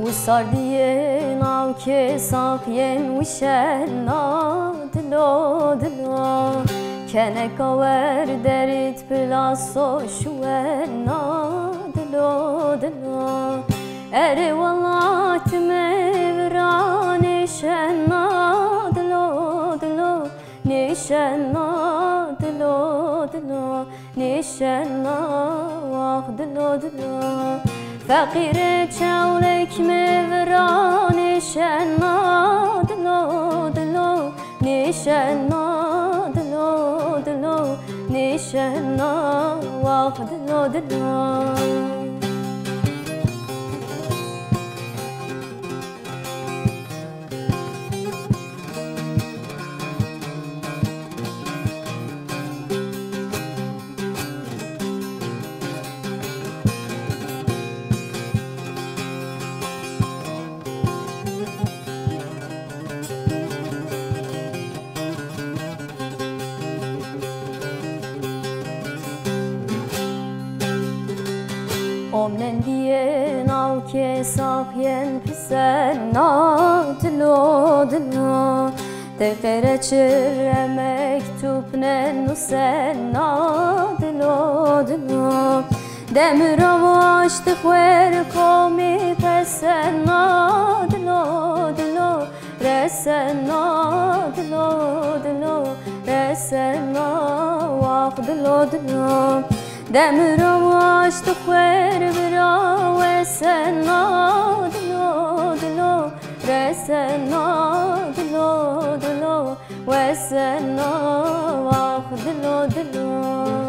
وصارديين او كساقين وشنا دلو دلو كانك وردرت بلاصو شونا دلو دلو اري والله تمبراني شنا دلو دلو نشنا دلو دلو نشنا واخ دلو دلو فقير چاولك مبران نشنا دلو دلو نشنا دلو دلو نشنا واخ دلو دلو Omnen diyen av kesak yen pisena dilo dilo Tekere çire mektup ne nusena dilo dilo Demir avaştı khwer komi pesena dilo dilo Resena dilo dilo Resena waq dilo dilo Demir avaştı khwer bira Vesena dilo dilo Resena dilo dilo Vesena waq dilo dilo